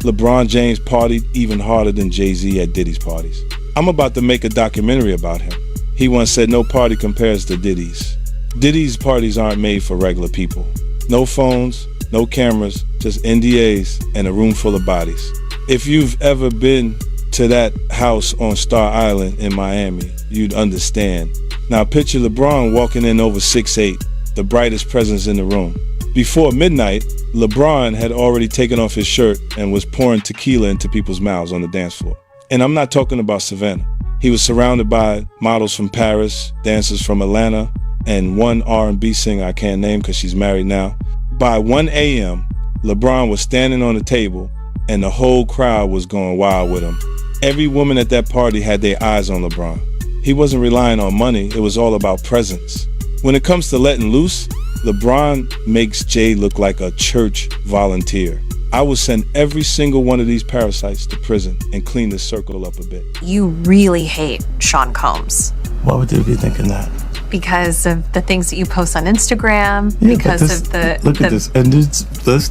LeBron James partied even harder than Jay-Z at Diddy's parties. I'm about to make a documentary about him. He once said no party compares to Diddy's. Diddy's parties aren't made for regular people. No phones, no cameras, just NDAs and a room full of bodies. If you've ever been to that house on Star Island in Miami, you'd understand. Now picture LeBron walking in over 6'8", the brightest presence in the room. Before midnight, LeBron had already taken off his shirt and was pouring tequila into people's mouths on the dance floor. And I'm not talking about Savannah. He was surrounded by models from Paris, dancers from Atlanta, and one R&B singer I can't name because she's married now. By 1 a.m., LeBron was standing on the table and the whole crowd was going wild with him. Every woman at that party had their eyes on LeBron. He wasn't relying on money, it was all about presence. When it comes to letting loose, LeBron makes Jay look like a church volunteer. I will send every single one of these parasites to prison and clean the circle up a bit. You really hate Sean Combs. Why would you be thinking that? Because of the things that you post on Instagram, Look at this, and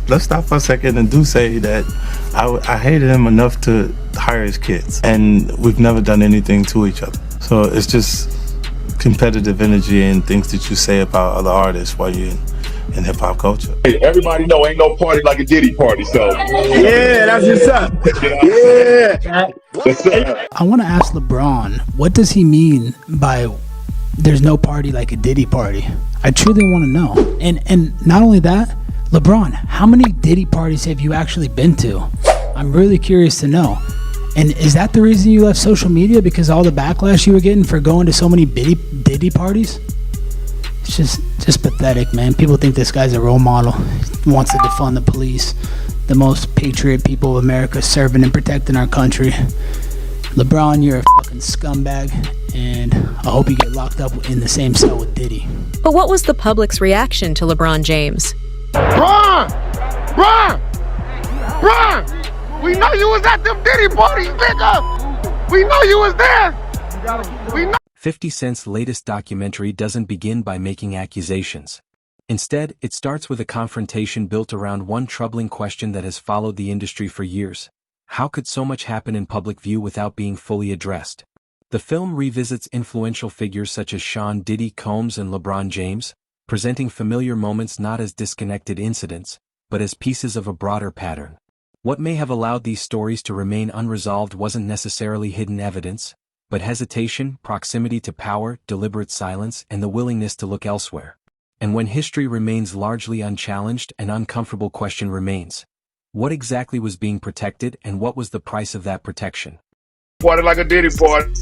let's stop for a second and do say that I hated him enough to hire his kids, and we've never done anything to each other. So it's just competitive energy and things that you say about other artists while you're in hip-hop culture. Hey, everybody know ain't no party like a Diddy party, so. Yeah, that's what's up. Yeah. What's up? I want to ask LeBron, what does he mean by there's no party like a Diddy party? I truly want to know. And not only that, LeBron, how many Diddy parties have you actually been to? I'm really curious to know. And is that the reason you left social media? Because all the backlash you were getting for going to so many Diddy parties? It's just pathetic, man. People think this guy's a role model. He wants to defund the police. The most patriot people of America serving and protecting our country. LeBron, you're a fucking scumbag, and I hope you get locked up in the same cell with Diddy. But what was the public's reaction to LeBron James? Bron! We know you was at them Diddy parties, nigga! We know you was there! We know. 50 Cent's latest documentary doesn't begin by making accusations. Instead, it starts with a confrontation built around one troubling question that has followed the industry for years. How could so much happen in public view without being fully addressed? The film revisits influential figures such as Sean Diddy Combs and LeBron James, presenting familiar moments not as disconnected incidents, but as pieces of a broader pattern. What may have allowed these stories to remain unresolved wasn't necessarily hidden evidence, but hesitation, proximity to power, deliberate silence, and the willingness to look elsewhere. And when history remains largely unchallenged, an uncomfortable question remains. What exactly was being protected, and what was the price of that protection? Party like a Diddy party.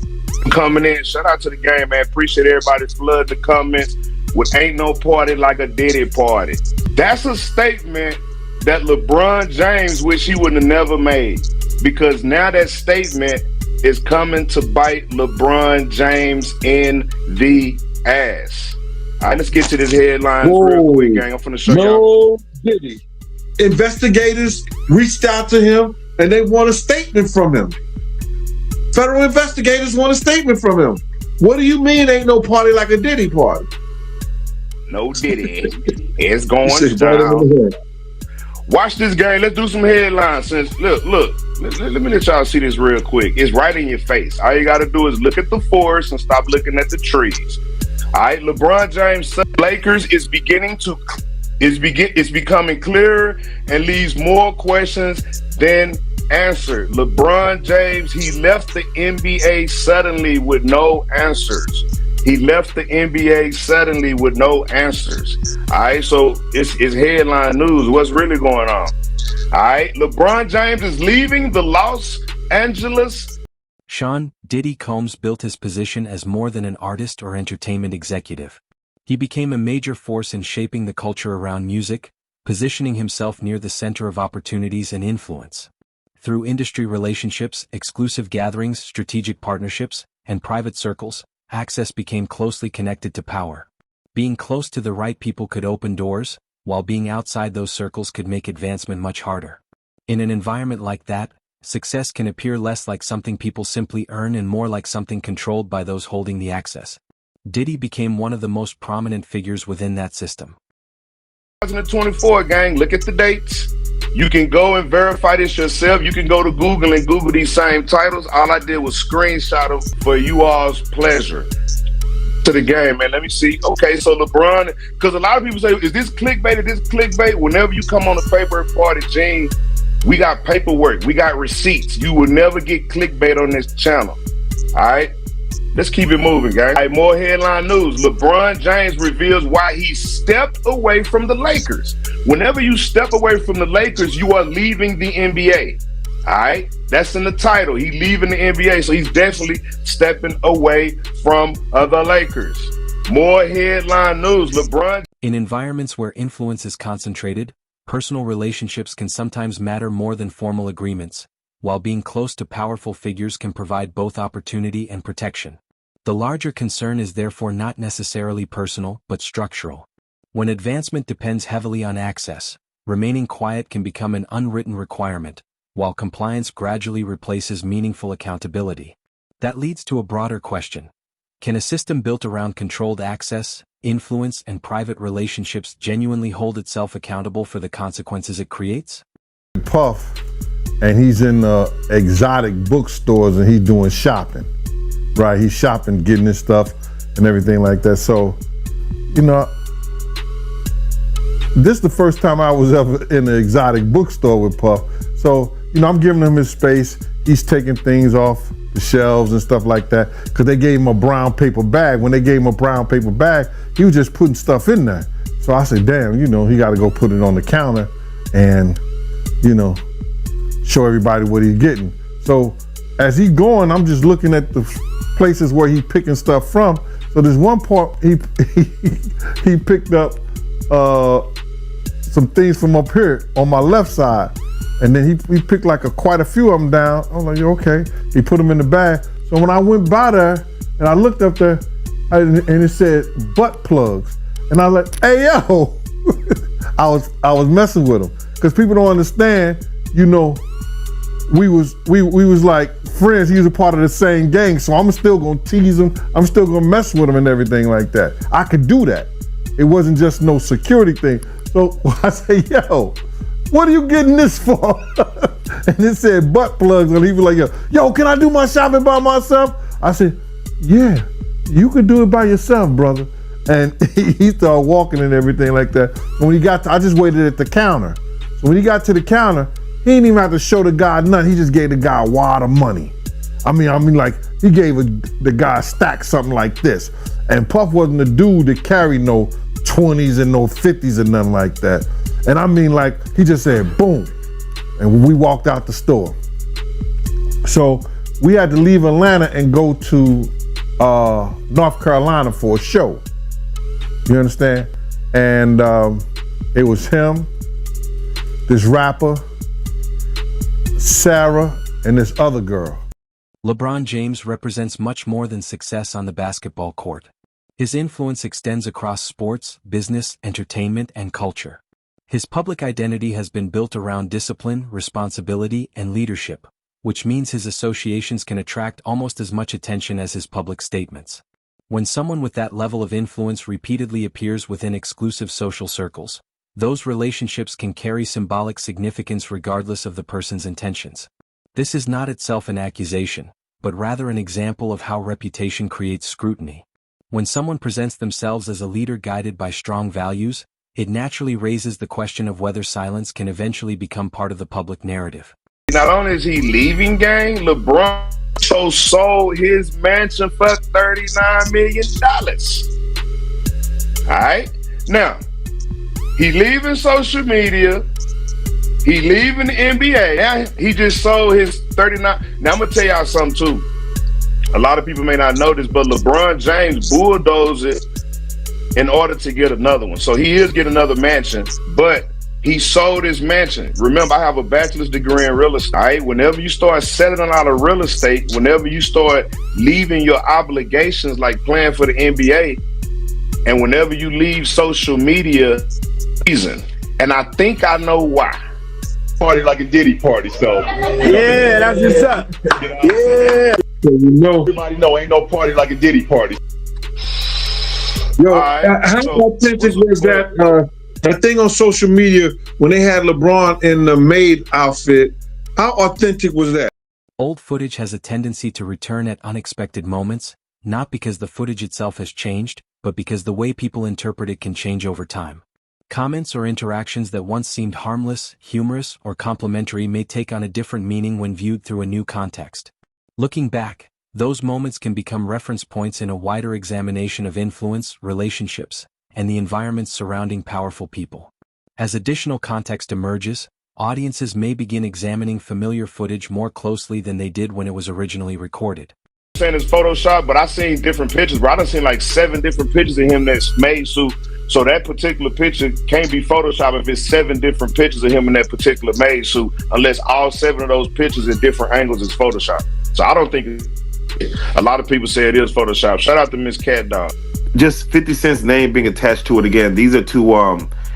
Coming in. Shout out to the game, man. Appreciate everybody's flood the comments with ain't no party like a Diddy party. That's a statement that LeBron James wish he would have never made, because now that statement is coming to bite LeBron James in the ass. All right, let's get to this headline real quick, gang. I'm finna show y'all. No Diddy. Investigators reached out to him and they want a statement from him. Federal investigators want a statement from him. What do you mean ain't no party like a Diddy party? No Diddy. It's going down. Watch this game. Let's do some headlines. Look. Let me let y'all see this real quick. It's right in your face. All you got to do is look at the forest and stop looking at the trees. All right, LeBron James, Lakers is becoming clearer and leaves more questions than answered. LeBron James, he left the NBA suddenly with no answers. He left the NBA suddenly with no answers. All right, so it's headline news. What's really going on? All right, LeBron James is leaving the Los Angeles. Sean Diddy Combs built his position as more than an artist or entertainment executive. He became a major force in shaping the culture around music, positioning himself near the center of opportunities and influence. Through industry relationships, exclusive gatherings, strategic partnerships, and private circles, access became closely connected to power. Being close to the right people could open doors, while being outside those circles could make advancement much harder. In an environment like that, success can appear less like something people simply earn and more like something controlled by those holding the access. Diddy became one of the most prominent figures within that system. 2024, gang, look at the dates. You can go and verify this yourself. You can go to Google and Google these same titles. All I did was screenshot them for you all's pleasure. To the game, man. Let me see. Okay, so LeBron, because a lot of people say, is this clickbait? Is this clickbait? Whenever you come on the favorite party, Gene, we got paperwork. We got receipts. You will never get clickbait on this channel. All right? Let's keep it moving, guys. All right, more headline news. LeBron James reveals why he stepped away from the Lakers. Whenever you step away from the Lakers, you are leaving the NBA. All right, that's in the title. He's leaving the NBA, so he's definitely stepping away from the Lakers. More headline news. LeBron. In environments where influence is concentrated, personal relationships can sometimes matter more than formal agreements, while being close to powerful figures can provide both opportunity and protection. The larger concern is therefore not necessarily personal, but structural. When advancement depends heavily on access, remaining quiet can become an unwritten requirement, while compliance gradually replaces meaningful accountability. That leads to a broader question. Can a system built around controlled access, influence, and private relationships genuinely hold itself accountable for the consequences it creates? Puff, and he's in exotic bookstores and he's doing shopping, right? He's shopping, getting his stuff and everything like that. So, you know, this is the first time I was ever in an exotic bookstore with Puff. So, you know, I'm giving him his space. He's taking things off the shelves and stuff like that because they gave him a brown paper bag. When they gave him a brown paper bag, he was just putting stuff in there. So I said, damn, you know, he got to go put it on the counter and, you know, show everybody what he's getting. So as he's going, I'm just looking at the places where he's picking stuff from. So there's one part he picked up some things from up here on my left side. And then he picked like quite a few of them down. I was like, okay. He put them in the bag. So when I went by there and I looked up there and it said butt plugs. And I was like, hey, yo. I was messing with him. Because people don't understand, you know, we was like friends. He was a part of the same gang. So I'm still going to tease him. I'm still going to mess with him and everything like that. I could do that. It wasn't just no security thing. So I say, yo, what are you getting this for? And it said butt plugs, and he was like, yo, can I do my shopping by myself? I said, yeah, you could do it by yourself, brother. And he started walking and everything like that. When he got to, I just waited at the counter. So when he got to the counter, he didn't even have to show the guy nothing. He just gave the guy a wad of money. I mean, like he gave the guy a stack, something like this. And Puff wasn't the dude that carried no 20s and no 50s and nothing like that. And I mean, like, he just said, boom. And we walked out the store. So we had to leave Atlanta and go to North Carolina for a show. You understand? And it was him, this rapper, Sarah, and this other girl. LeBron James represents much more than success on the basketball court. His influence extends across sports, business, entertainment, and culture. His public identity has been built around discipline, responsibility, and leadership, which means his associations can attract almost as much attention as his public statements. When someone with that level of influence repeatedly appears within exclusive social circles, those relationships can carry symbolic significance regardless of the person's intentions. This is not itself an accusation, but rather an example of how reputation creates scrutiny. When someone presents themselves as a leader guided by strong values, it naturally raises the question of whether silence can eventually become part of the public narrative. Not only is he leaving, gang, LeBron sold his mansion for $39 million. All right? Now, he leaving social media. He leaving the NBA. Now, he just sold his 39. Now, I'm going to tell y'all something, too. A lot of people may not know this, but LeBron James bulldozed it in order to get another one. So he is getting another mansion, but he sold his mansion. Remember, I have a bachelor's degree in real estate. Right? Whenever you start settling out of real estate, whenever you start leaving your obligations like playing for the NBA, and whenever you leave social media, reason. And I think I know why. Party like a Diddy party, so. Yeah, that's what's up. Yeah. So you know. Everybody know ain't no party like a Diddy party. Yo, how authentic was that That thing on social media when they had LeBron in the maid outfit, how authentic was that? Old footage has a tendency to return at unexpected moments, not because the footage itself has changed, but because the way people interpret it can change over time. Comments or interactions that once seemed harmless, humorous, or complimentary may take on a different meaning when viewed through a new context. Looking back, those moments can become reference points in a wider examination of influence, relationships, and the environments surrounding powerful people. As additional context emerges, audiences may begin examining familiar footage more closely than they did when it was originally recorded. Saying it's Photoshop, but I seen different pictures, bro. I done seen like 7 different pictures of him that's made suit. So that particular picture can't be Photoshop if it's 7 different pictures of him in that particular made suit, unless all 7 of those pictures in different angles is Photoshop. So I don't think a lot of people say it is Photoshop. Shout out to Miss Cat Dog. Just 50 Cent's name being attached to it again. These are two,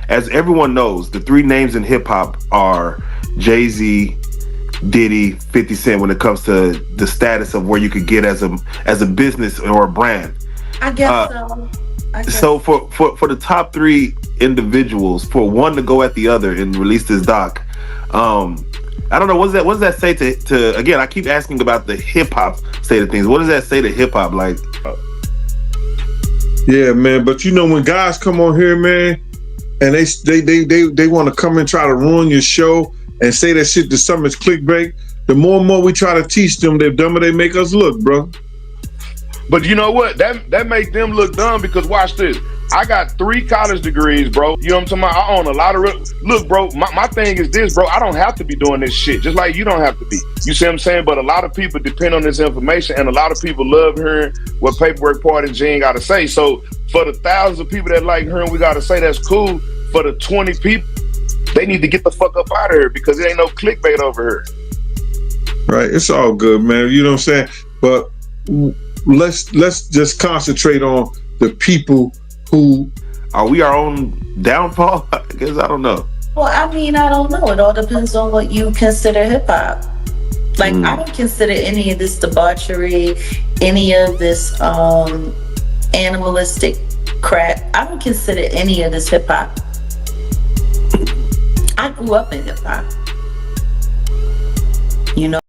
as everyone knows, the 3 names in hip hop are Jay-Z, Diddy, 50 Cent when it comes to the status of where you could get as a business or a brand. I guess so. So for the top 3 individuals, for one to go at the other and release this doc, I don't know, what does that say to again, I keep asking about the hip hop state of things. What does that say to hip hop? Like, yeah, man, but you know when guys come on here, man, and they want to come and try to ruin your show and say that shit to some is clickbait, the more and more we try to teach them, the dumber they make us look, bro. But you know what? That make them look dumb because watch this. I got 3 college degrees, bro. You know what I'm talking about? I own a lot of look, bro, my thing is this, bro. I don't have to be doing this shit, just like you don't have to be. You see what I'm saying? But a lot of people depend on this information, and a lot of people love hearing what Paperwork Party Gene got to say. So for the thousands of people that like hearing we got to say, that's cool. For the 20 people, they need to get the fuck up out of here because it ain't no clickbait over here. Right, it's all good, man. You know what I'm saying? But let's just concentrate on the people who are we our own downfall? I guess I don't know. Well, I mean, I don't know. It all depends on what you consider hip hop. Like, I don't consider any of this debauchery, any of this animalistic crap. I don't consider any of this hip hop. I grew up in hip hop. You know?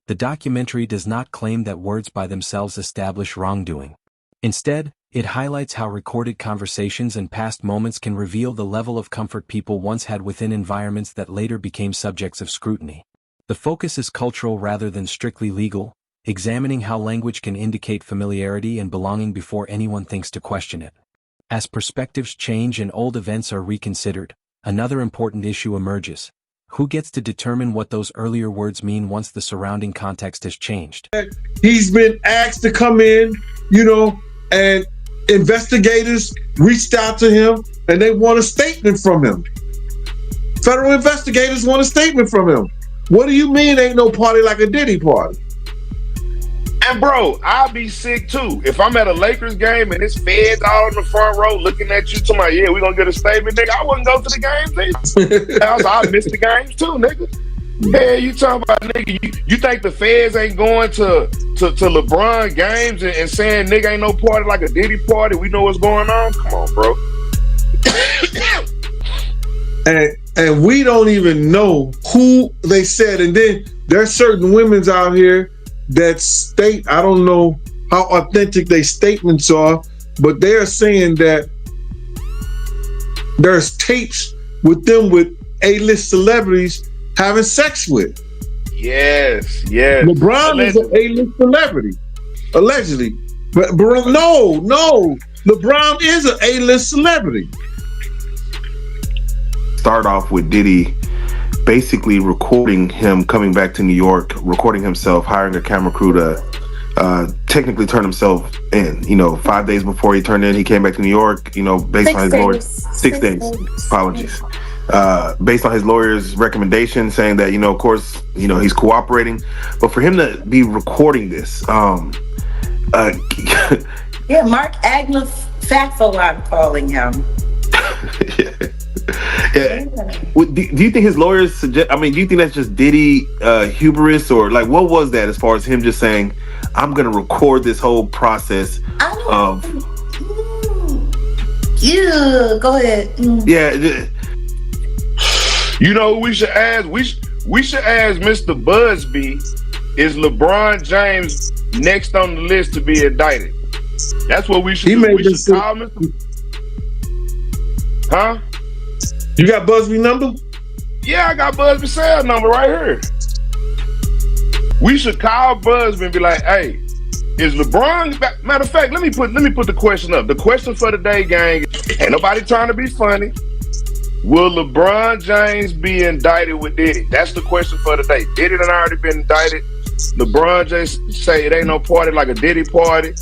The documentary does not claim that words by themselves establish wrongdoing. Instead, it highlights how recorded conversations and past moments can reveal the level of comfort people once had within environments that later became subjects of scrutiny. The focus is cultural rather than strictly legal, examining how language can indicate familiarity and belonging before anyone thinks to question it. As perspectives change and old events are reconsidered, another important issue emerges. Who gets to determine what those earlier words mean once the surrounding context has changed? He's been asked to come in, you know, and investigators reached out to him and they want a statement from him. Federal investigators want a statement from him. What do you mean ain't no party like a Diddy party? And bro, I'll be sick too. If I'm at a Lakers game and it's feds all in the front row looking at you, talking about, yeah, we gonna get a statement, nigga, I wouldn't go to the games either. I miss the games too, nigga. Yeah, you talking about, nigga, you think the feds ain't going to LeBron games and saying, nigga, ain't no party like a Diddy party, we know what's going on? Come on, bro. and we don't even know who they said. And then there's certain women's out here that state, I don't know how authentic their statements are, but they're saying that there's tapes with them with A-list celebrities having sex with. Yes. LeBron is an A-list celebrity, allegedly. But no, LeBron is an A-list celebrity. Start off with Diddy basically recording him coming back to New York, recording himself, hiring a camera crew to technically turn himself in. You know, 5 days before he turned in, he came back to New York, you know, based on his lawyer's 6 days. Apologies. Based on his lawyer's recommendation, saying that, you know, of course, you know, he's cooperating. But for him to be recording this, yeah, Mark Agnew Fatfo, I'm calling him. Yeah. Do you think his lawyers suggest? I mean, do you think that's just Diddy hubris, or like what was that as far as him just saying, "I'm gonna record this whole process of"? Ew, go ahead. Yeah. You know, we should ask. We should ask Mr. Busby. Is LeBron James next on the list to be indicted? That's what we should do. We should call Mr. Huh? You got Busby number? Yeah, I got Busby's cell number right here. We should call Busby and be like, "Hey, is LeBron?" Matter of fact, let me put the question up. The question for the day, gang. Ain't nobody trying to be funny. Will LeBron James be indicted with Diddy? That's the question for the day. Diddy done already been indicted. LeBron James say it ain't no party like a Diddy party.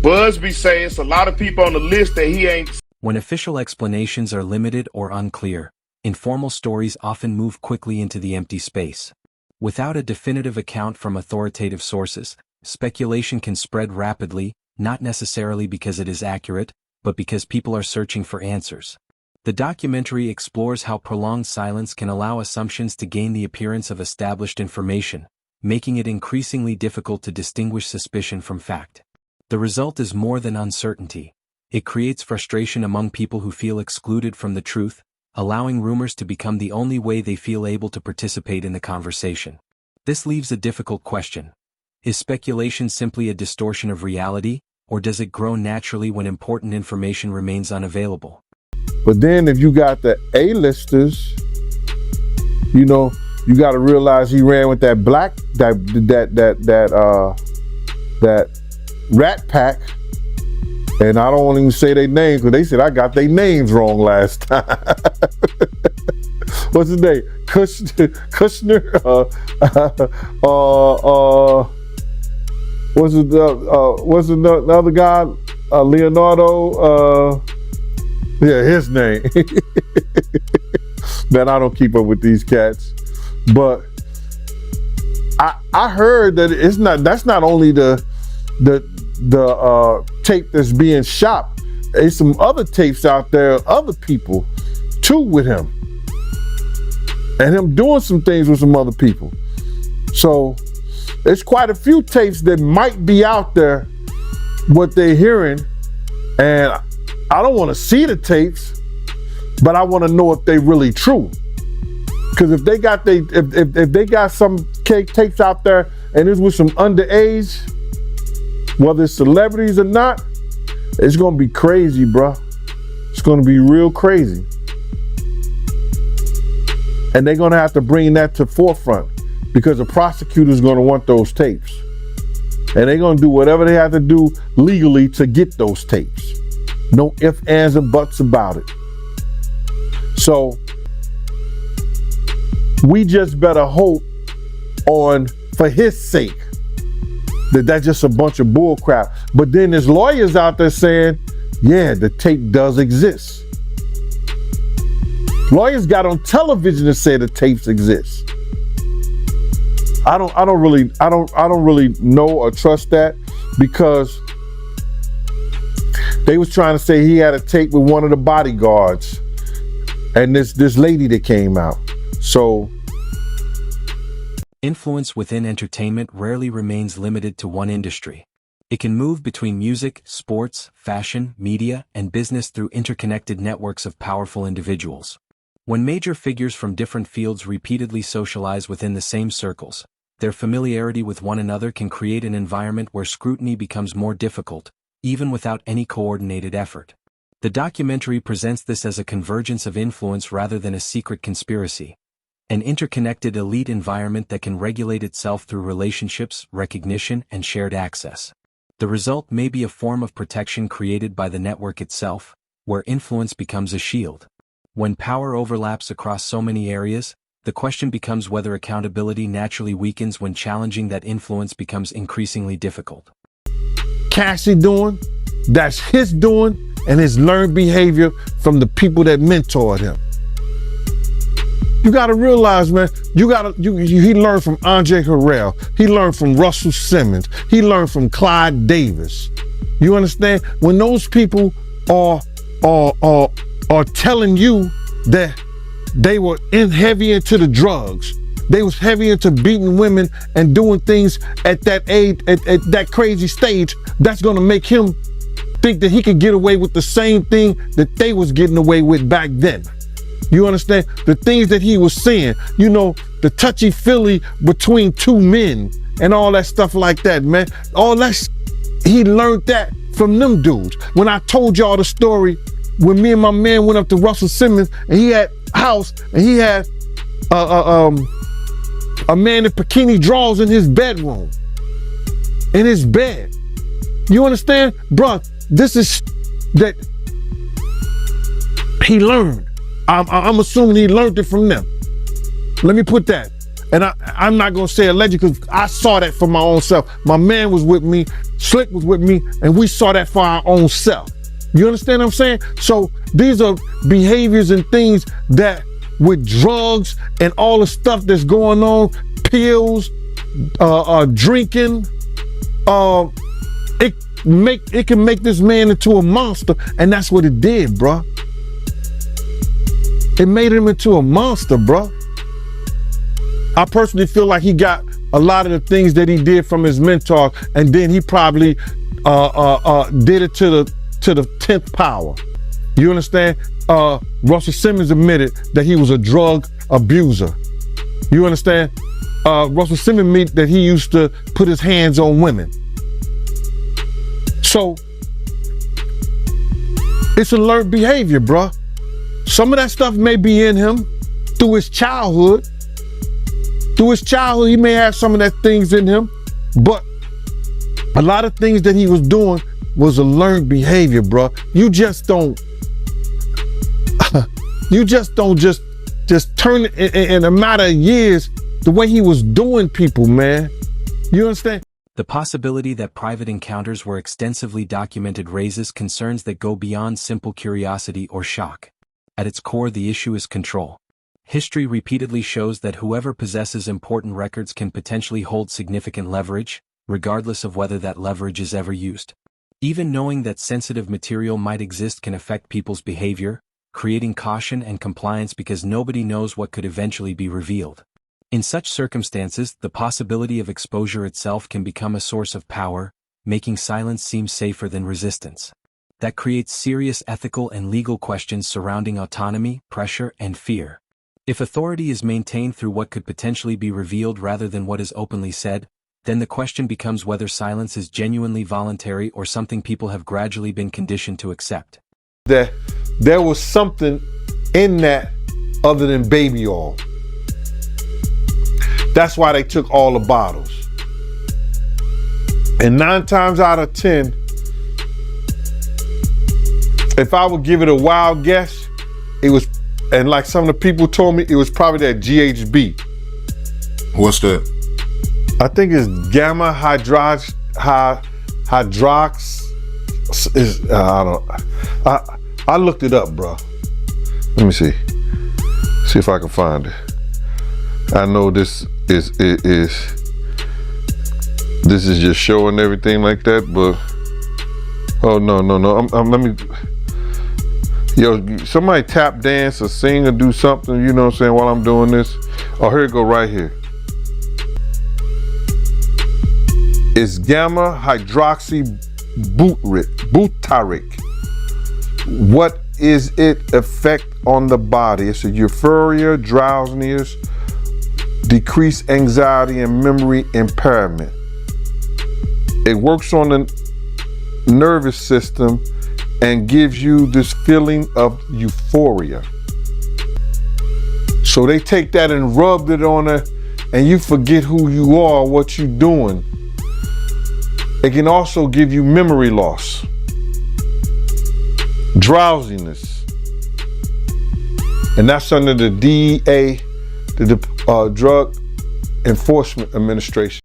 Busby say it's a lot of people on the list that he ain't. When official explanations are limited or unclear, informal stories often move quickly into the empty space. Without a definitive account from authoritative sources, speculation can spread rapidly, not necessarily because it is accurate, but because people are searching for answers. The documentary explores how prolonged silence can allow assumptions to gain the appearance of established information, making it increasingly difficult to distinguish suspicion from fact. The result is more than uncertainty. It creates frustration among people who feel excluded from the truth, allowing rumors to become the only way they feel able to participate in the conversation. This leaves a difficult question. Is speculation simply a distortion of reality, or does it grow naturally when important information remains unavailable? But then if you got the A-listers, you know, you got to realize he ran with that that Rat Pack. And I don't even say their names because they said I got their names wrong last time. What's his name? Kushner? What's the other guy? Leonardo? Yeah, his name. Man, I don't keep up with these cats. But I heard that that's not only the tape that's being shot. There's some other tapes out there, other people too with him. And him doing some things with some other people. So there's quite a few tapes that might be out there, what they're hearing. And I don't want to see the tapes, but I want to know if they really true. Because if they got if they got some tapes out there and it's with some underage, whether it's celebrities or not, it's gonna be crazy, bro. It's gonna be real crazy. And they're gonna have to bring that to forefront because the prosecutor's gonna want those tapes. And they're gonna do whatever they have to do legally to get those tapes. No ifs, ands, and buts about it. So we just better hope for his sake, that's just a bunch of bull crap. But then there's lawyers out there saying, yeah, the tape does exist. Lawyers got on television to say the tapes exist. I don't really know or trust that, because they was trying to say he had a tape with one of the bodyguards and this lady that came out. So influence within entertainment rarely remains limited to one industry. It can move between music, sports, fashion, media, and business through interconnected networks of powerful individuals. When major figures from different fields repeatedly socialize within the same circles, their familiarity with one another can create an environment where scrutiny becomes more difficult, even without any coordinated effort. The documentary presents this as a convergence of influence rather than a secret conspiracy. An interconnected elite environment that can regulate itself through relationships, recognition, and shared access. The result may be a form of protection created by the network itself, where influence becomes a shield. When power overlaps across so many areas, the question becomes whether accountability naturally weakens when challenging that influence becomes increasingly difficult. Cassie doing, that's his doing, and his learned behavior from the people that mentored him. You gotta realize, man, he learned from Andre Harrell. He learned from Russell Simmons. He learned from Clyde Davis. You understand? When those people are telling you that they were heavy into the drugs, they was heavy into beating women and doing things at that age, at that crazy stage, that's gonna make him think that he could get away with the same thing that they was getting away with back then. You understand? The things that he was saying, you know, the touchy-feely between two men and all that stuff like that, man. All that, he learned that from them dudes. When I told y'all the story, when me and my man went up to Russell Simmons and he had a house and he had a man in bikini drawers in his bedroom, in his bed. You understand? Bruh, this is that he learned. I'm assuming he learned it from them. Let me put that. And I'm not gonna say alleged because I saw that for my own self. My man was with me, Slick was with me, and we saw that for our own self. You understand what I'm saying? So these are behaviors and things that with drugs and all the stuff that's going on, pills, drinking, it can make this man into a monster, and that's what it did, bruh. It made him into a monster, bruh. I personally feel like he got a lot of the things that he did from his mentor, and then he probably did it to the 10th power. You understand? Russell Simmons admitted that he was a drug abuser. You understand? Russell Simmons admitted that he used to put his hands on women. So it's a learned behavior, bruh. Some of that stuff may be in him through his childhood. Through his childhood, he may have some of that things in him, but a lot of things that he was doing was a learned behavior, bro. You just don't just turn it in a matter of years the way he was doing people, man. You understand? The possibility that private encounters were extensively documented raises concerns that go beyond simple curiosity or shock. At its core, the issue is control. History repeatedly shows that whoever possesses important records can potentially hold significant leverage, regardless of whether that leverage is ever used. Even knowing that sensitive material might exist can affect people's behavior, creating caution and compliance because nobody knows what could eventually be revealed. In such circumstances, the possibility of exposure itself can become a source of power, making silence seem safer than resistance. That creates serious ethical and legal questions surrounding autonomy, pressure, and fear. If authority is maintained through what could potentially be revealed rather than what is openly said, then the question becomes whether silence is genuinely voluntary or something people have gradually been conditioned to accept. There was something in that other than baby oil. That's why they took all the bottles. And 9 times out of 10, if I would give it a wild guess, it was, and like some of the people told me, it was probably that GHB. What's that? I think it's gamma hydrox. I looked it up, bro. Let me see. See if I can find it. I know this is just showing everything like that, but oh no. Let me. Yo, somebody tap dance or sing or do something, you know what I'm saying, while I'm doing this. Oh, here it go right here. It's gamma hydroxy butyric. What is its effect on the body? It's a euphoria, drowsiness, decreased anxiety, and memory impairment. It works on the nervous system and gives you this feeling of euphoria. So they take that and rubbed it on her, and you forget who you are, what you're doing. It can also give you memory loss, drowsiness, and that's under the DEA, the Drug Enforcement Administration.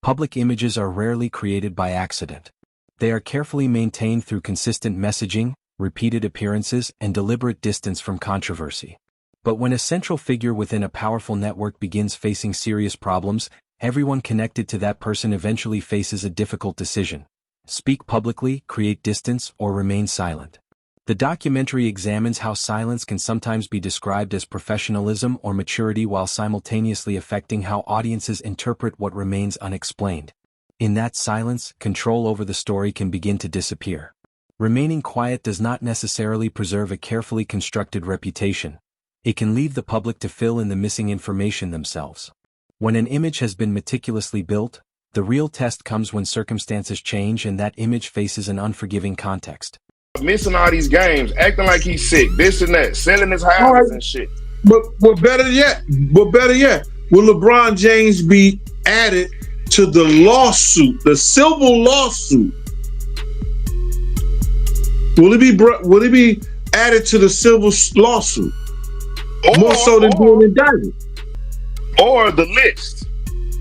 Public images are rarely created by accident. They are carefully maintained through consistent messaging, repeated appearances, and deliberate distance from controversy. But when a central figure within a powerful network begins facing serious problems, everyone connected to that person eventually faces a difficult decision: speak publicly, create distance, or remain silent. The documentary examines how silence can sometimes be described as professionalism or maturity while simultaneously affecting how audiences interpret what remains unexplained. In that silence, control over the story can begin to disappear. Remaining quiet does not necessarily preserve a carefully constructed reputation. It can leave the public to fill in the missing information themselves. When an image has been meticulously built, the real test comes when circumstances change and that image faces an unforgiving context. Missing all these games, acting like he's sick, this and that, selling his houses and shit. But better yet, will LeBron James be added to the lawsuit, the civil lawsuit? Will it be added to the civil lawsuit? More so than being indicted? Or the list,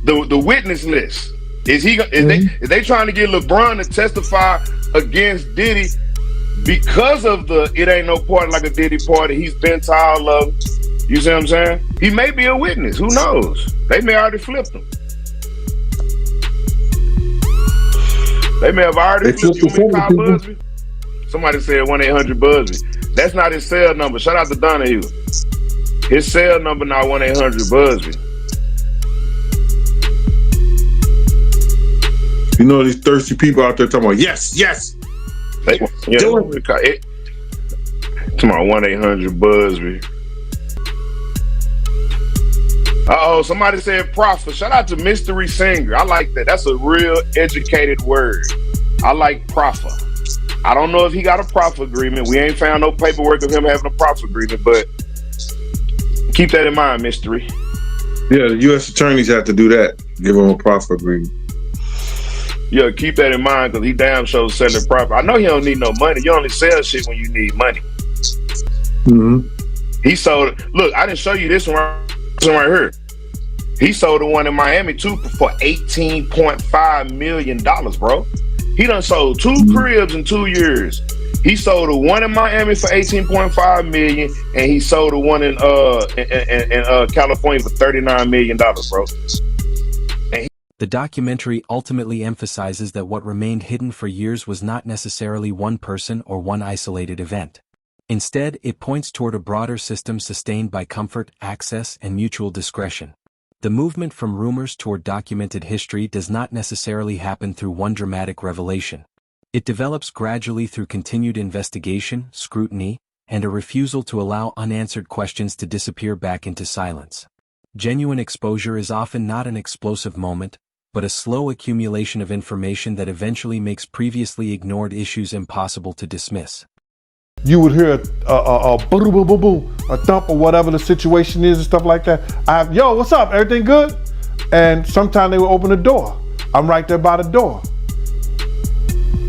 the witness list. Is they trying to get LeBron to testify against Diddy because of the it ain't no party like a Diddy party? He's been to all of them. You see what I'm saying? He may be a witness. Who knows? They may already flipped him. They may have already flipped him. You call Busby? Somebody said 1-800-Busby. That's not his cell number. Shout out to Donahue. His cell number not 1-800-Busby. You know these thirsty people out there talking about yes. Come on, 1-800-Busby. Somebody said prophet. Shout out to Mystery Singer. I like that. That's a real educated word. I like prophet. I don't know if he got a profit agreement. We ain't found no paperwork of him having a profit agreement, but keep that in mind, Mystery. Yeah, the U.S. attorneys have to do that. Give him a profit agreement. Yeah, keep that in mind because he damn sure selling property. I know he don't need no money. You only sell shit when you need money. Mm-hmm. He sold. Look, I didn't show you this one right here. He sold the one in Miami too for $18.5 million, bro. He done sold 2 cribs in 2 years. He sold the one in Miami for $18.5 million, and he sold the one in California for $39 million, bro. The documentary ultimately emphasizes that what remained hidden for years was not necessarily one person or one isolated event. Instead, it points toward a broader system sustained by comfort, access, and mutual discretion. The movement from rumors toward documented history does not necessarily happen through one dramatic revelation. It develops gradually through continued investigation, scrutiny, and a refusal to allow unanswered questions to disappear back into silence. Genuine exposure is often not an explosive moment, but a slow accumulation of information that eventually makes previously ignored issues impossible to dismiss. You would hear a boo boo boo boo, a thump or whatever the situation is and stuff like that. Yo, what's up? Everything good? And sometimes they would open the door. I'm right there by the door.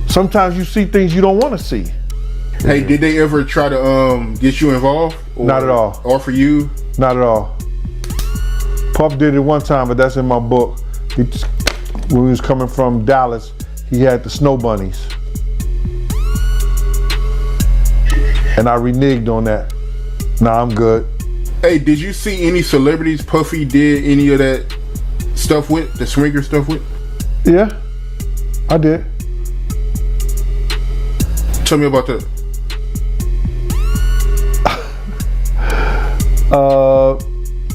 Sometimes you see things you don't want to see. Hey, did they ever try to get you involved? Or not at all. Offer you? Not at all. Puff did it one time, but that's in my book. When he was coming from Dallas, he had the snow bunnies. And I reneged on that. Nah, I'm good. Hey, did you see any celebrities Puffy did any of that stuff with, the swinger stuff with? Yeah, I did. Tell me about that.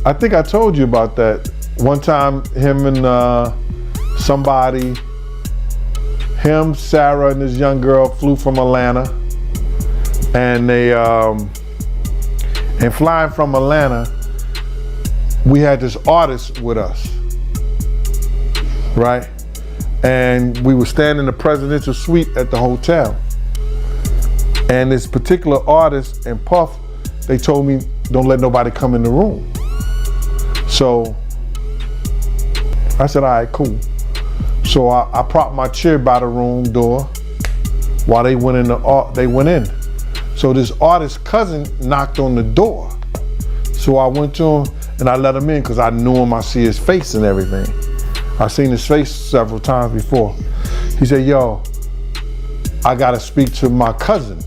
I think I told you about that. One time, him and somebody, him, Sarah, and this young girl flew from Atlanta. And they, and flying from Atlanta, we had this artist with us, right? And we were staying in the presidential suite at the hotel. And this particular artist and Puff, they told me, don't let nobody come in the room. So I said, all right, cool. So I propped my chair by the room door while they went in. So this artist's cousin knocked on the door. So I went to him and I let him in because I knew him, I see his face and everything. I've seen his face several times before. He said, yo, I gotta speak to my cousin.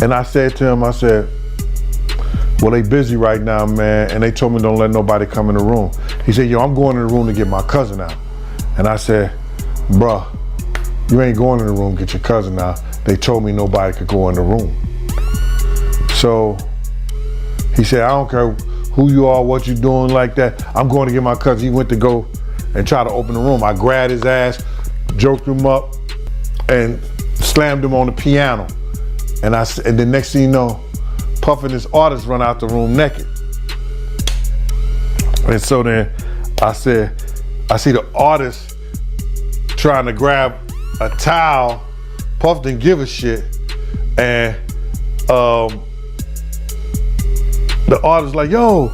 And I said to him, well, they busy right now, man, and they told me don't let nobody come in the room. He said, yo, I'm going in the room to get my cousin out. And I said, bruh, you ain't going in the room, get your cousin out. They told me nobody could go in the room. So he said, I don't care who you are, what you doing like that. I'm going to get my cousin. He went to go and try to open the room. I grabbed his ass, joked him up, and slammed him on the piano. And the next thing you know, Puff and his artist run out the room naked. And so then I said, I see the artist trying to grab a towel. Puff didn't give a shit. And the artist like, yo,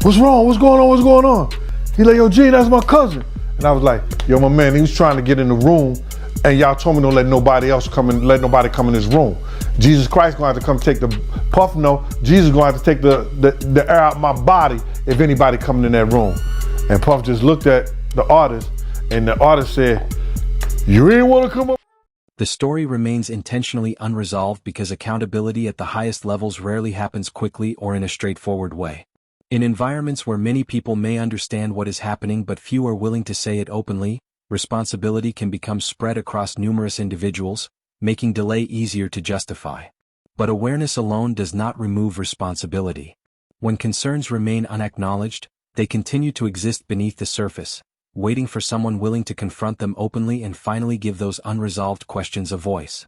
what's wrong? What's going on? What's going on? He like, yo, G, that's my cousin. And I was like, yo, my man, he was trying to get in the room, and y'all told me don't let nobody else come in, let nobody come in his room. Jesus Christ gonna have to come take the Puff. No, Jesus gonna have to take the air out my body if anybody coming in that room. And Puff just looked at the artist, and the artist said, you ain't wanna come up. The story remains intentionally unresolved because accountability at the highest levels rarely happens quickly or in a straightforward way. In environments where many people may understand what is happening but few are willing to say it openly, responsibility can become spread across numerous individuals, making delay easier to justify. But awareness alone does not remove responsibility. When concerns remain unacknowledged, they continue to exist beneath the surface, waiting for someone willing to confront them openly and finally give those unresolved questions a voice.